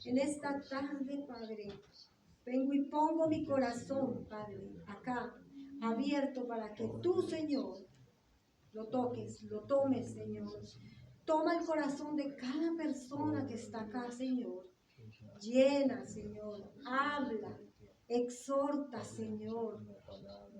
En esta tarde, Padre, vengo y pongo mi corazón, Padre, acá, abierto para que tú, Señor, lo toques, lo tomes, Señor. Toma el corazón de cada persona que está acá, Señor. Llena, Señor. Habla. Exhorta, Señor.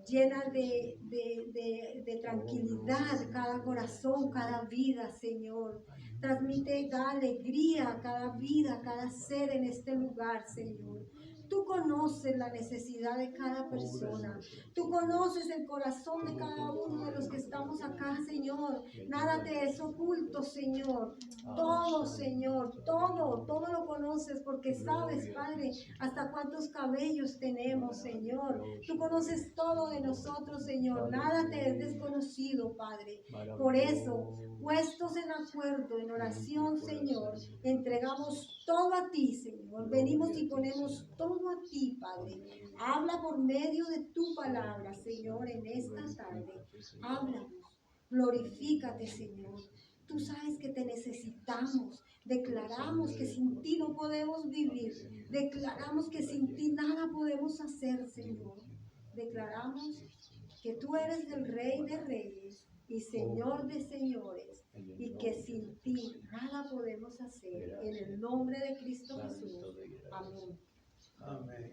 Llena de tranquilidad cada corazón, cada vida, Señor. Transmite, da alegría a cada vida, a cada ser en este lugar, Señor. Tú conoces la necesidad de cada persona. Tú conoces el corazón de cada uno de los que estamos acá, Señor. Nada te es oculto, Señor. Todo, Señor, todo lo conoces porque sabes, Padre, hasta cuántos cabellos tenemos, Señor. Tú conoces todo de nosotros, Señor. Nada te es desconocido, Padre. Por eso, puestos en acuerdo, en oración, Señor, entregamos todo a ti, Señor. Venimos y ponemos todo a ti, Padre. Habla por medio de tu palabra, Señor, en esta tarde. Háblanos. Glorifícate, Señor. Tú sabes que te necesitamos. Declaramos que sin ti no podemos vivir. Declaramos que sin ti nada podemos hacer, Señor. Declaramos que tú eres el Rey de Reyes y Señor de Señores, y que sin ti nada podemos hacer. En el nombre de Cristo Jesús. Amén. Amén.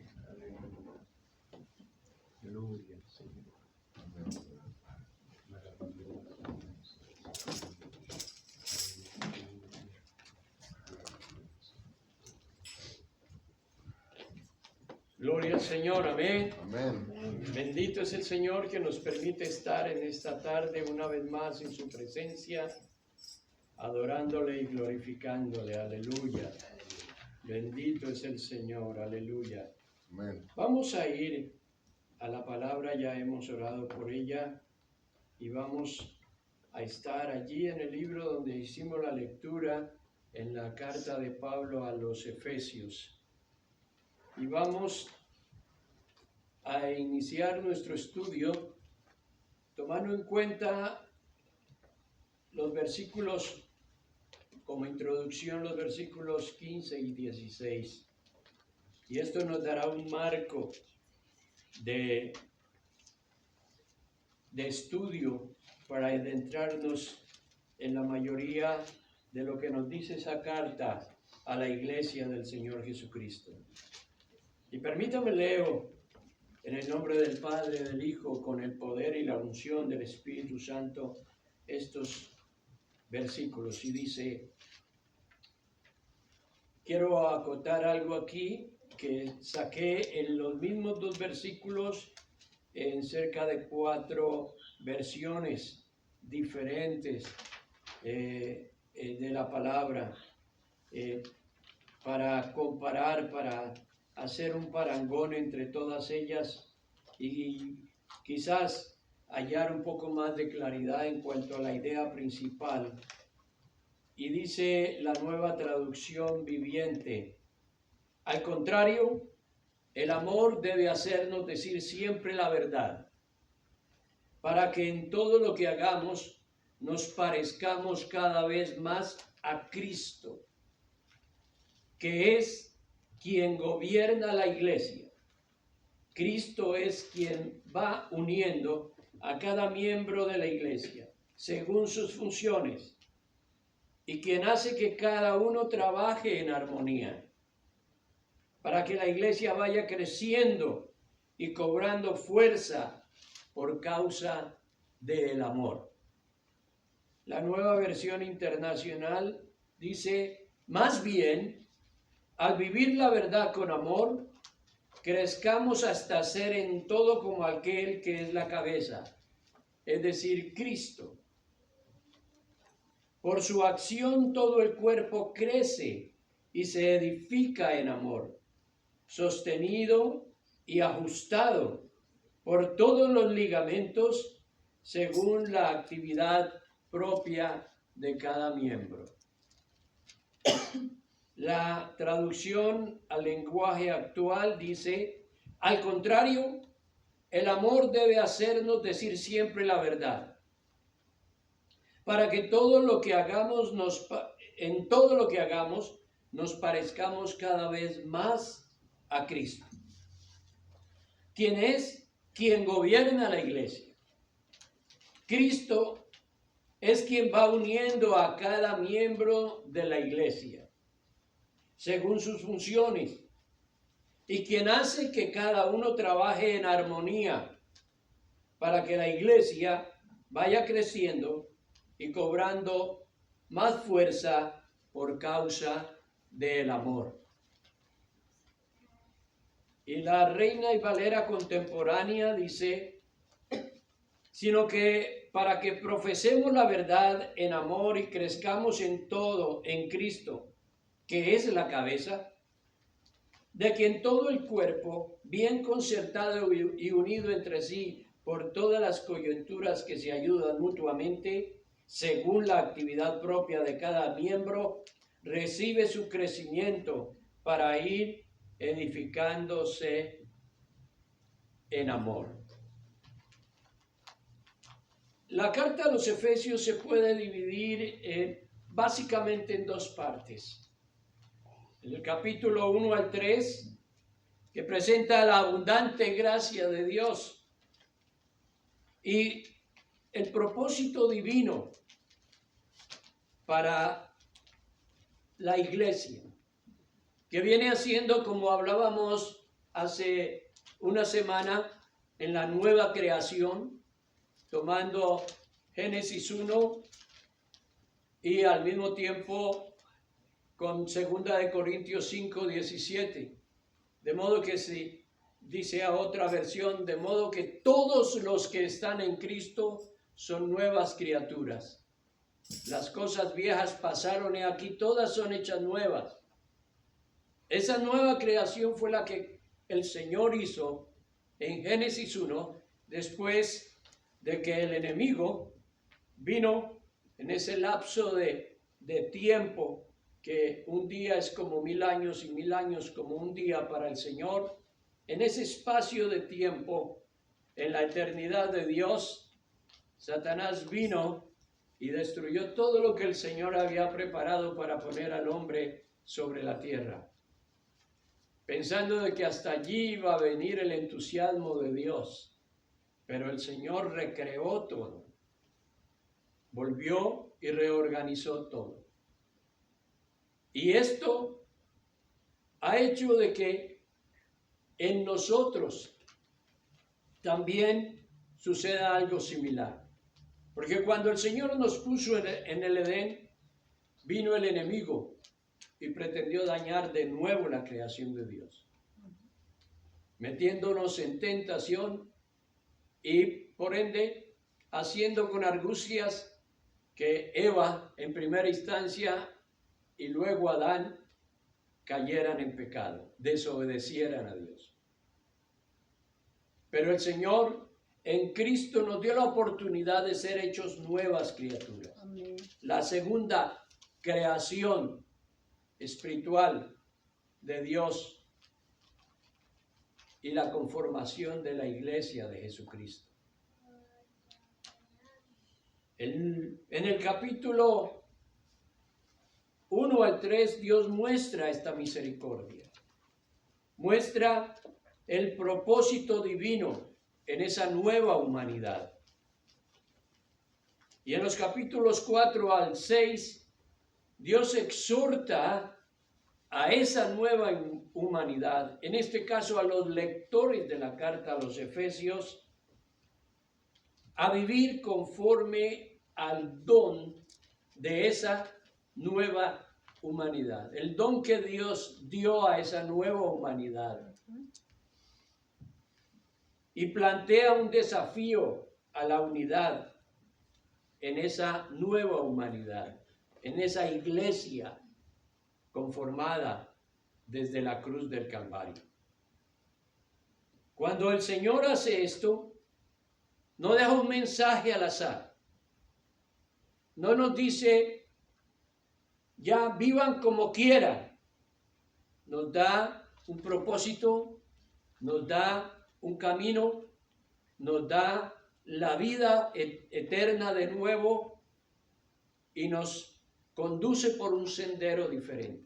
Gloria al Señor. Amén. Gloria al Señor, amén. Amén. Bendito es el Señor que nos permite estar en esta tarde una vez más en su presencia, adorándole y glorificándole. Aleluya. Bendito es el Señor, aleluya. Amén. Vamos a ir a la palabra, ya hemos orado por ella y vamos a estar allí en el libro donde hicimos la lectura en la carta de Pablo a los Efesios. Y vamos a iniciar nuestro estudio tomando en cuenta los versículos, como introducción, los versículos 15 y 16. Y esto nos dará un marco de estudio para adentrarnos en la mayoría de lo que nos dice esa carta a la iglesia del Señor Jesucristo. Y permítame leo en el nombre del Padre, del Hijo, con el poder y la unción del Espíritu Santo, estos versículos. Y dice, quiero acotar algo aquí que saqué en los mismos dos versículos en cerca de 4 versiones diferentes de la palabra para comparar, para hacer un parangón entre todas ellas y quizás hallar un poco más de claridad en cuanto a la idea principal. Y dice la Nueva Traducción Viviente: al contrario, el amor debe hacernos decir siempre la verdad, para que en todo lo que hagamos nos parezcamos cada vez más a Cristo, que es quien gobierna la iglesia. Cristo es quien va uniendo a cada miembro de la iglesia según sus funciones y quien hace que cada uno trabaje en armonía para que la iglesia vaya creciendo y cobrando fuerza por causa del amor. La Nueva Versión Internacional dice, más bien, al vivir la verdad con amor, crezcamos hasta ser en todo como aquel que es la cabeza, es decir, Cristo. Por su acción todo el cuerpo crece y se edifica en amor, sostenido y ajustado por todos los ligamentos según la actividad propia de cada miembro. La traducción al lenguaje actual dice, al contrario, el amor debe hacernos decir siempre la verdad, para que en todo lo que hagamos nos parezcamos cada vez más a Cristo, quien es quien gobierna la iglesia. Cristo es quien va uniendo a cada miembro de la iglesia según sus funciones y quien hace que cada uno trabaje en armonía para que la iglesia vaya creciendo y cobrando más fuerza por causa del amor. Y la Reina y Valera contemporánea dice, sino que para que profesemos la verdad en amor y crezcamos en todo en Cristo, que es la cabeza, de quien todo el cuerpo, bien concertado y unido entre sí por todas las coyunturas que se ayudan mutuamente, según la actividad propia de cada miembro, recibe su crecimiento para ir edificándose en amor. La carta a los Efesios se puede dividir básicamente en dos partes. En el capítulo 1 al 3, que presenta la abundante gracia de Dios y el propósito divino para la iglesia, que viene haciendo, como hablábamos hace una semana, en la nueva creación, tomando Génesis 1 y al mismo tiempo con 2 Corintios 5, 17. De modo que si dice a otra versión, de modo que todos los que están en Cristo son nuevas criaturas. Las cosas viejas pasaron y aquí todas son hechas nuevas. Esa nueva creación fue la que el Señor hizo en Génesis 1, después de que el enemigo vino en ese lapso de tiempo, que un día es como 1000 años y 1000 años como un día para el Señor. En ese espacio de tiempo, en la eternidad de Dios, Satanás vino y destruyó todo lo que el Señor había preparado para poner al hombre sobre la tierra, pensando de que hasta allí iba a venir el entusiasmo de Dios. Pero el Señor recreó todo, volvió y reorganizó todo. Y esto ha hecho de que en nosotros también suceda algo similar. Porque cuando el Señor nos puso en el Edén, vino el enemigo y pretendió dañar de nuevo la creación de Dios, metiéndonos en tentación y por ende haciendo con argucias que Eva en primera instancia y luego Adán cayeran en pecado, desobedecieran a Dios. Pero el Señor en Cristo nos dio la oportunidad de ser hechos nuevas criaturas. Amén. La segunda creación espiritual de Dios y la conformación de la iglesia de Jesucristo. En el capítulo 1 al 3, Dios muestra esta misericordia, muestra el propósito divino en esa nueva humanidad. Y en los capítulos 4 al 6, Dios exhorta a esa nueva humanidad, en este caso a los lectores de la carta a los Efesios, a vivir conforme al don de esa nueva humanidad, el don que Dios dio a esa nueva humanidad. Y plantea un desafío a la unidad en esa nueva humanidad, en esa iglesia conformada desde la cruz del Calvario. Cuando el Señor hace esto, no deja un mensaje al azar. No nos dice, ya vivan como quieran. Nos da un propósito, nos da un camino, nos da la vida eterna de nuevo y nos conduce por un sendero diferente.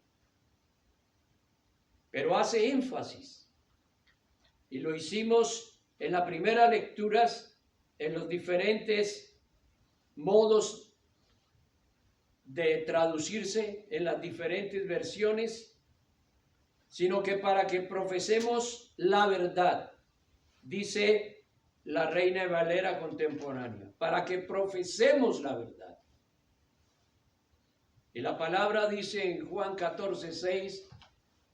pero hace énfasis. Y lo hicimos en la primera lectura, en los diferentes modos de traducirse en las diferentes versiones, sino que para que profesemos la verdad, dice la Reina Valera contemporánea, para que profesemos la verdad. Y la palabra dice en Juan 14:6,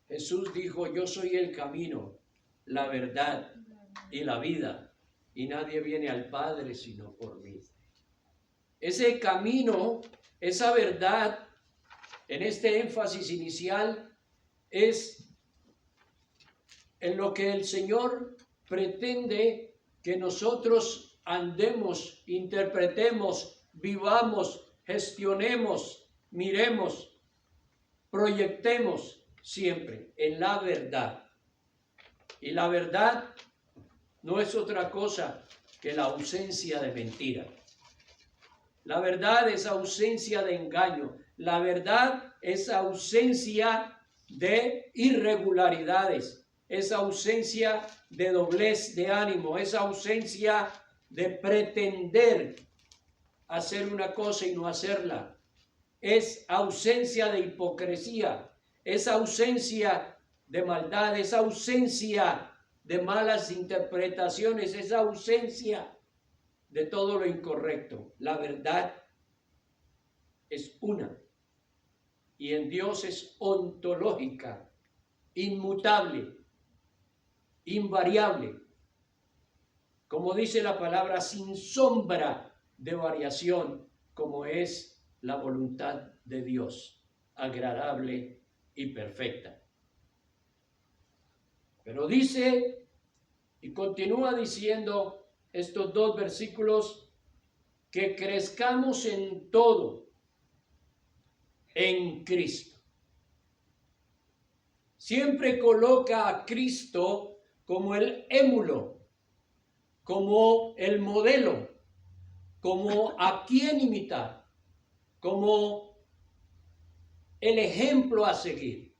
Jesús dijo, yo soy el camino, la verdad y la vida, y nadie viene al Padre sino por mí. Ese camino, esa verdad, en este énfasis inicial, es en lo que el Señor pretende que nosotros andemos, interpretemos, vivamos, gestionemos, miremos, proyectemos siempre en la verdad. Y la verdad no es otra cosa que la ausencia de mentira. La verdad es ausencia de engaño. La verdad es ausencia de irregularidades. Es ausencia de doblez de ánimo. Es ausencia de pretender hacer una cosa y no hacerla. Es ausencia de hipocresía. Es ausencia de maldad. Es ausencia de malas interpretaciones. Es ausencia de todo lo incorrecto. La verdad es una. Y en Dios es ontológica, inmutable, invariable. Como dice la palabra, sin sombra de variación, como es la voluntad de Dios, agradable y perfecta. Pero dice, y continúa diciendo estos dos versículos, que crezcamos en todo en Cristo. Siempre coloca a Cristo como el émulo, como el modelo, como a quien imitar, como el ejemplo a seguir.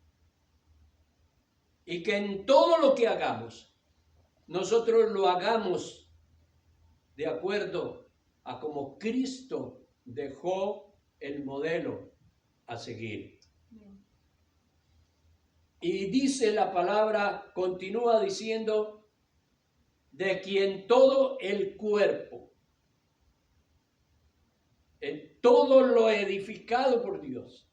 Y que en todo lo que hagamos, nosotros lo hagamos de acuerdo a como Cristo dejó el modelo a seguir. Y dice la palabra, continúa diciendo, de quien todo el cuerpo, en todo lo edificado por Dios,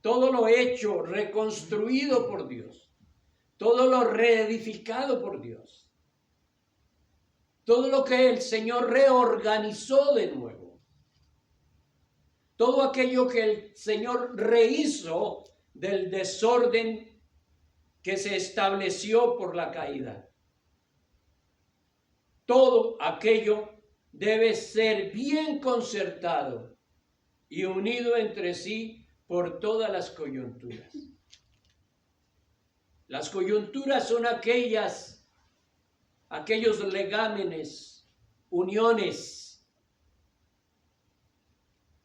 todo lo hecho, reconstruido por Dios, todo lo reedificado por Dios, todo lo que el Señor reorganizó de nuevo, todo aquello que el Señor rehizo del desorden que se estableció por la caída. Todo aquello debe ser bien concertado y unido entre sí por todas las coyunturas. Las coyunturas son aquellos legámenes, uniones,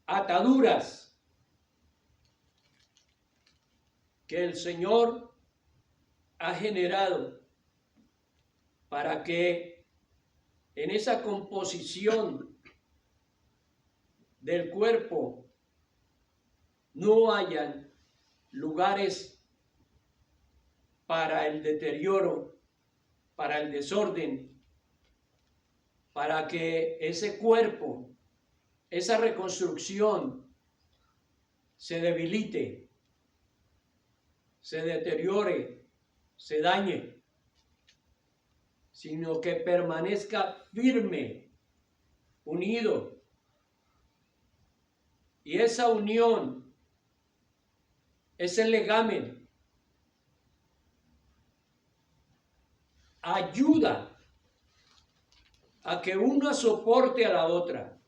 ataduras que el Señor ha generado para que en esa composición del cuerpo no hayan lugares para el deterioro, para el desorden, para que ese cuerpo, esa reconstrucción se debilite, se deteriore, se dañe, sino que permanezca firme, unido. Y esa unión, ese legamen, ayuda a que una soporte a la otra.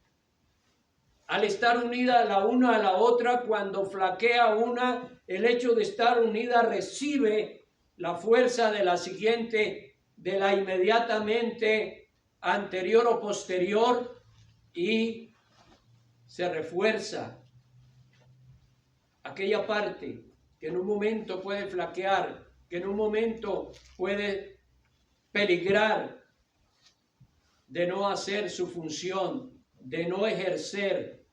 Al estar unida la una a la otra, cuando flaquea una, el hecho de estar unida recibe la fuerza de la siguiente, de la inmediatamente anterior o posterior, y se refuerza aquella parte que en un momento puede flaquear, que en un momento puede peligrar de no hacer su función, de no ejercer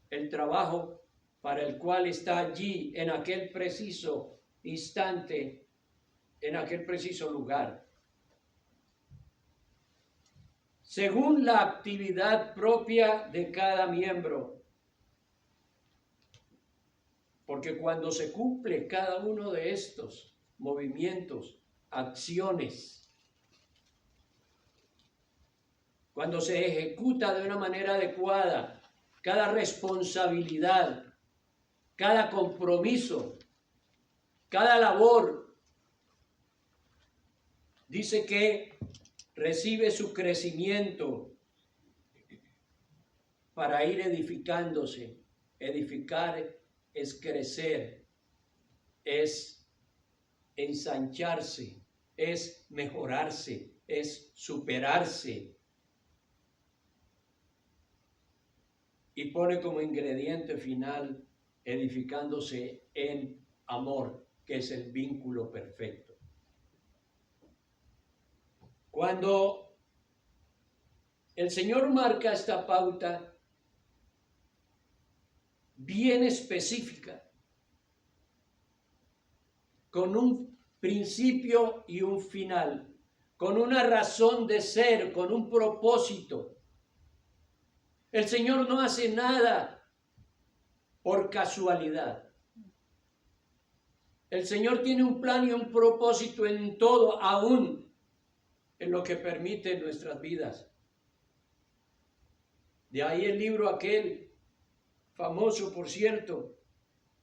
el trabajo para el cual está allí en aquel preciso instante, en aquel preciso lugar. Según la actividad propia de cada miembro. Porque cuando se cumple cada uno de estos movimientos, acciones, cuando se ejecuta de una manera adecuada, cada responsabilidad, cada compromiso, cada labor, dice que recibe su crecimiento para ir edificándose. Edificar es crecer, es ensancharse, es mejorarse, es superarse. Y pone como ingrediente final edificándose en amor, que es el vínculo perfecto. Cuando el Señor marca esta pauta bien específica, con un principio y un final, con una razón de ser, con un propósito. El Señor no hace nada por casualidad. El Señor tiene un plan y un propósito en todo, aún en lo que permite nuestras vidas. De ahí el libro aquel, famoso por cierto,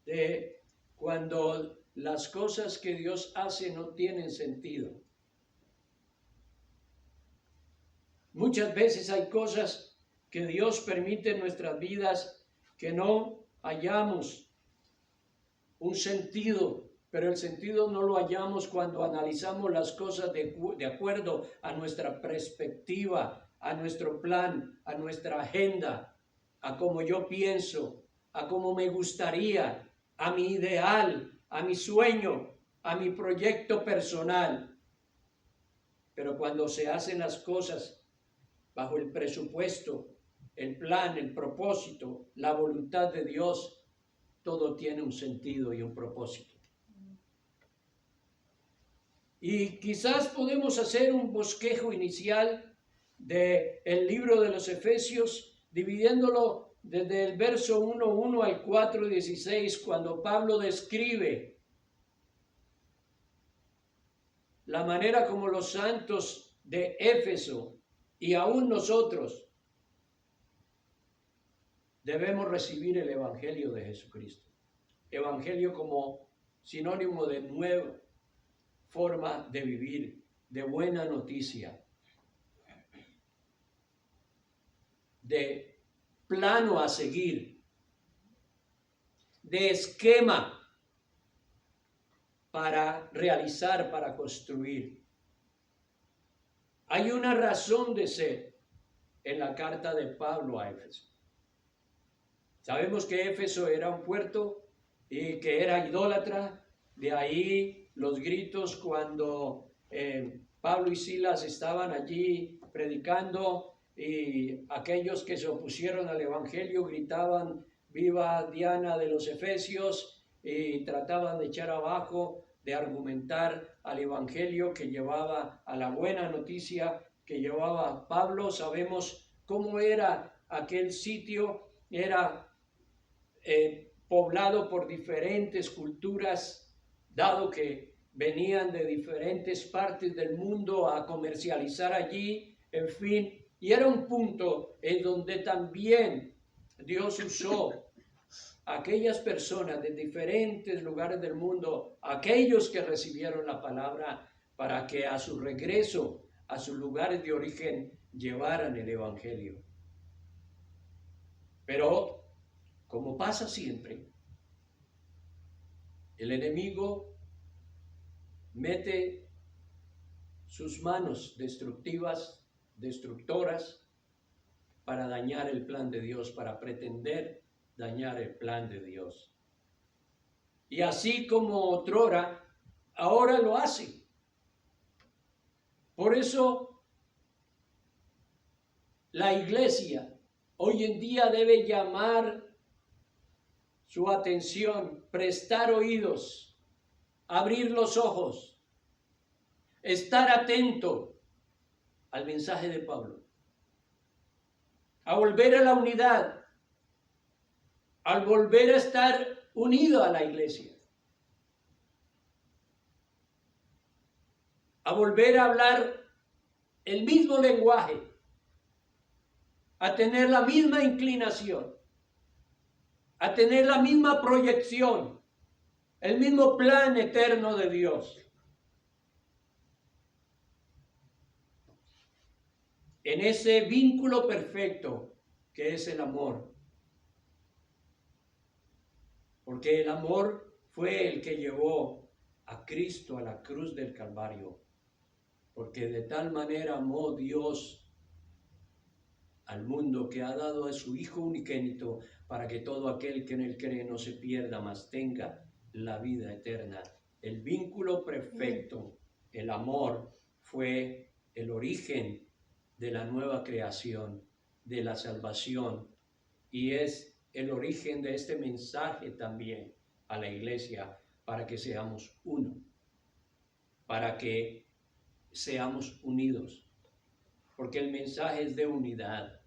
de cuando las cosas que Dios hace no tienen sentido. Muchas veces hay cosas que Dios permite en nuestras vidas que no hallamos un sentido, pero el sentido no lo hallamos cuando analizamos las cosas de acuerdo a nuestra perspectiva, a nuestro plan, a nuestra agenda, a cómo yo pienso, a cómo me gustaría, a mi ideal, a mi sueño, a mi proyecto personal. Pero cuando se hacen las cosas bajo el presupuesto, el plan, el propósito, la voluntad de Dios, todo tiene un sentido y un propósito. Y quizás podemos hacer un bosquejo inicial del libro de los Efesios, dividiéndolo desde el verso 1:1 al 4:16, cuando Pablo describe la manera como los santos de Éfeso y aún nosotros debemos recibir el Evangelio de Jesucristo. Evangelio como sinónimo de nueva forma de vivir, de buena noticia, de plano a seguir, de esquema para realizar, para construir. Hay una razón de ser en la carta de Pablo a Éfeso. Sabemos que Éfeso era un puerto y que era idólatra, de ahí los gritos cuando Pablo y Silas estaban allí predicando y aquellos que se opusieron al Evangelio gritaban viva Diana de los Efesios y trataban de echar abajo, de argumentar al Evangelio que llevaba a la buena noticia que llevaba Pablo. Sabemos cómo era aquel sitio, era poblado por diferentes culturas, dado que venían de diferentes partes del mundo a comercializar allí, en fin, y era un punto en donde también Dios usó a aquellas personas de diferentes lugares del mundo, aquellos que recibieron la palabra, para que a su regreso a sus lugares de origen llevaran el Evangelio. Pero, como pasa siempre, el enemigo mete sus manos destructoras, para dañar el plan de Dios, para pretender dañar el plan de Dios. Y así como otrora ahora lo hace. Por eso la iglesia hoy en día debe llamar su atención, prestar oídos, abrir los ojos, estar atento al mensaje de Pablo, a volver a la unidad, al volver a estar unido a la iglesia, a volver a hablar el mismo lenguaje, a tener la misma inclinación, a tener la misma proyección, el mismo plan eterno de Dios. En ese vínculo perfecto que es el amor. Porque el amor fue el que llevó a Cristo a la cruz del Calvario. Porque de tal manera amó Dios al mundo que ha dado a su Hijo unigénito para que todo aquel que en él cree no se pierda, mas tenga la vida eterna. El vínculo perfecto, el amor, fue el origen de la nueva creación, de la salvación, y es el origen de este mensaje también a la iglesia, para que seamos uno, para que seamos unidos, porque el mensaje es de unidad.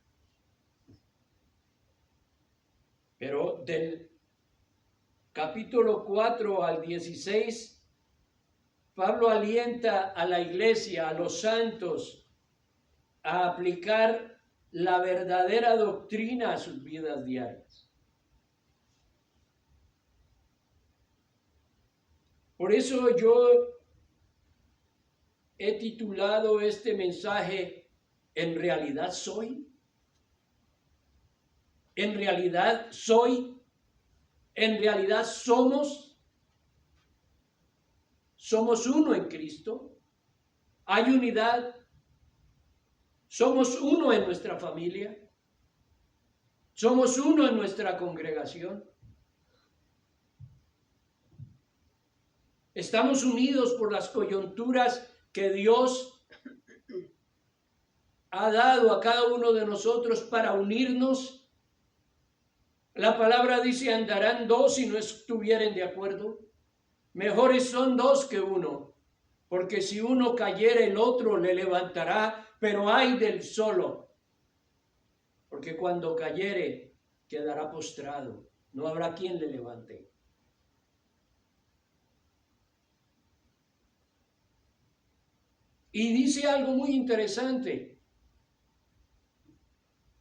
Pero del capítulo 4 al 16, Pablo alienta a la iglesia, a los santos, a aplicar la verdadera doctrina a sus vidas diarias. Por eso yo he titulado este mensaje ¿En realidad soy? ¿En realidad soy? ¿En realidad somos? ¿Somos uno en Cristo? ¿Hay unidad? ¿Somos uno en nuestra familia? ¿Somos uno en nuestra congregación? ¿Estamos unidos por las coyunturas que Dios ha dado a cada uno de nosotros para unirnos? La palabra dice, andarán dos si no estuvieren de acuerdo. Mejores son dos que uno, porque si uno cayere, el otro le levantará, pero ay del solo, porque cuando cayere, quedará postrado, no habrá quien le levante. Y dice algo muy interesante,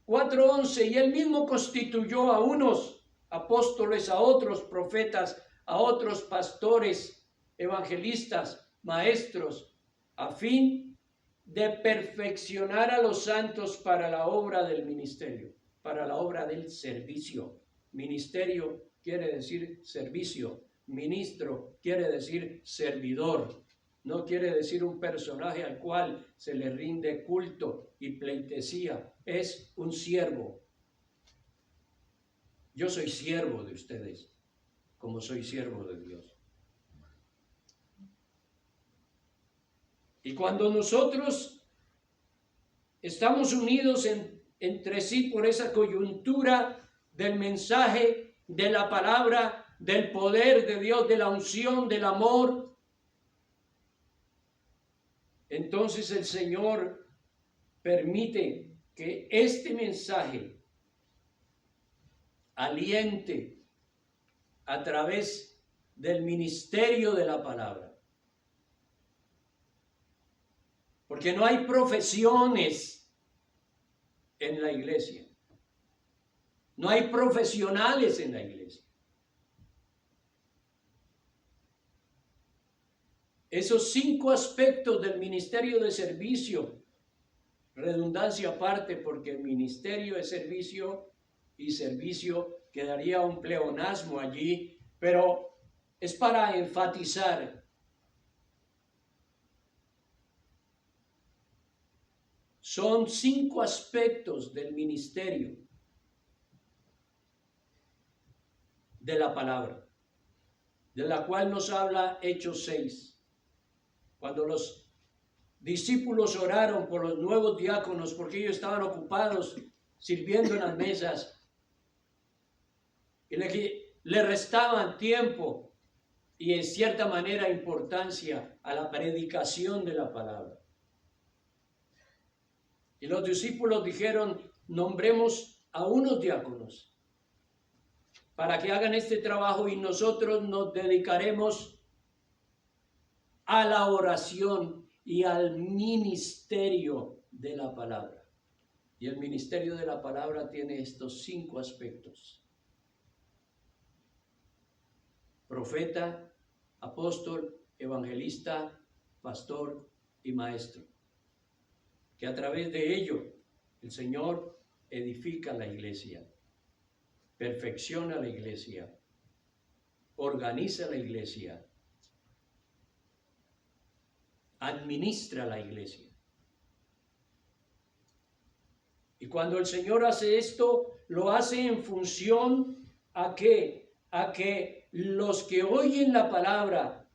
4:11, y él mismo constituyó a unos apóstoles, a otros profetas, a otros pastores, evangelistas, maestros, a fin de perfeccionar a los santos para la obra del ministerio, para la obra del servicio. Ministerio quiere decir servicio, ministro quiere decir servidor. No quiere decir un personaje al cual se le rinde culto y pleitesía. Es un siervo. Yo soy siervo de ustedes, como soy siervo de Dios. Y cuando nosotros estamos unidos entre sí por esa coyuntura del mensaje, de la palabra, del poder de Dios, de la unción, del amor, entonces el Señor permite que este mensaje aliente a través del ministerio de la palabra. Porque no hay profesiones en la iglesia. No hay profesionales en la iglesia. Esos 5 aspectos del ministerio de servicio, redundancia aparte, porque el ministerio de servicio y servicio quedaría un pleonasmo allí, pero es para enfatizar. Son 5 aspectos del ministerio de la palabra, de la cual nos habla Hechos 6. Cuando los discípulos oraron por los nuevos diáconos porque ellos estaban ocupados sirviendo en las mesas y le restaban tiempo y en cierta manera importancia a la predicación de la palabra. Y los discípulos dijeron, nombremos a unos diáconos para que hagan este trabajo y nosotros nos dedicaremos a la oración y al ministerio de la palabra. Y el ministerio de la palabra tiene estos 5 aspectos: profeta, apóstol, evangelista, pastor y maestro. Que a través de ello el Señor edifica la iglesia, perfecciona la iglesia, organiza la iglesia, administra la iglesia. Y cuando el Señor hace esto, lo hace en función a que los que oyen la palabra,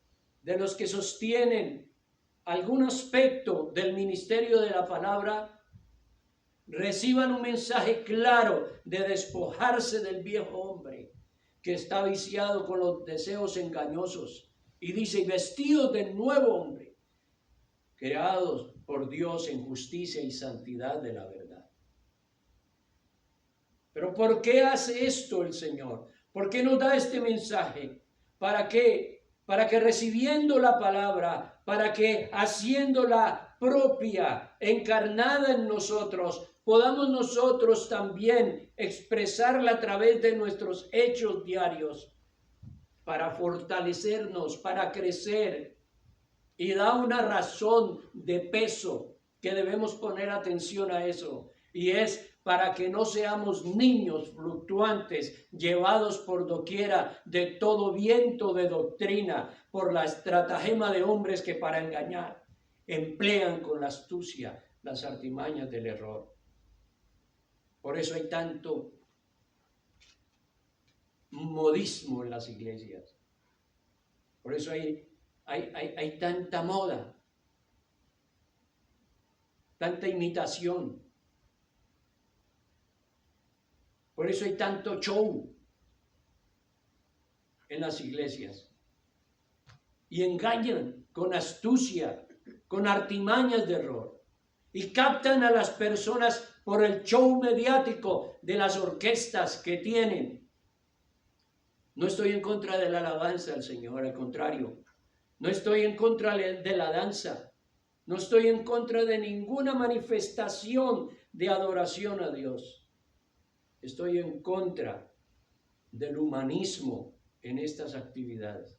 de los que sostienen algún aspecto del ministerio de la palabra, reciban un mensaje claro de despojarse del viejo hombre que está viciado con los deseos engañosos, y dice, vestidos del nuevo hombre, creados por Dios en justicia y santidad de la verdad. Pero ¿por qué hace esto el Señor? ¿Por qué nos da este mensaje? ¿Para qué? Para que recibiendo la palabra, para que haciéndola propia, encarnada en nosotros, podamos nosotros también expresarla a través de nuestros hechos diarios, para fortalecernos, para crecer. Y da una razón de peso que debemos poner atención a eso, y es para que no seamos niños fluctuantes, llevados por doquiera de todo viento de doctrina, por la estratagema de hombres que para engañar emplean con la astucia las artimañas del error. Por eso hay tanto modismo en las iglesias. Por eso hay tanta moda, tanta imitación. Por eso hay tanto show en las iglesias. Y engañan con astucia, con artimañas de error. Y captan a las personas por el show mediático de las orquestas que tienen. No estoy en contra de la alabanza al Señor, al contrario. No estoy en contra de la danza. No estoy en contra de ninguna manifestación de adoración a Dios. Estoy en contra del humanismo en estas actividades,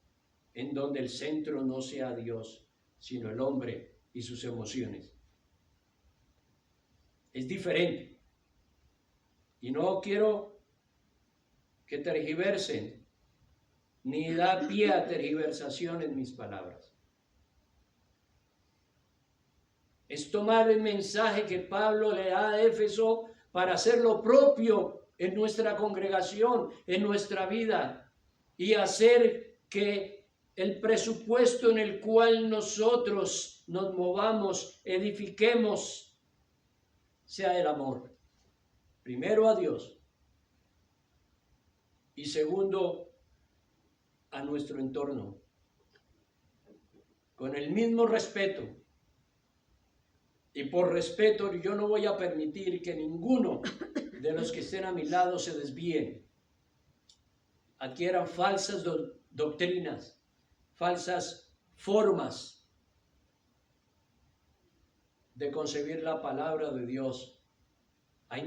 en donde el centro no sea Dios, sino el hombre y sus emociones. Es diferente. Y no quiero que tergiversen, ni da pie a tergiversación en mis palabras. Es tomar el mensaje que Pablo le da a Éfeso para hacer lo propio en nuestra congregación, en nuestra vida, y hacer que el presupuesto en el cual nosotros nos movamos, edifiquemos, sea el amor. Primero a Dios y segundo a nuestro entorno, con el mismo respeto. Y por respeto yo no voy a permitir que ninguno de los que estén a mi lado se desvíen, adquieran falsas doctrinas, falsas formas de concebir la palabra de Dios. Hay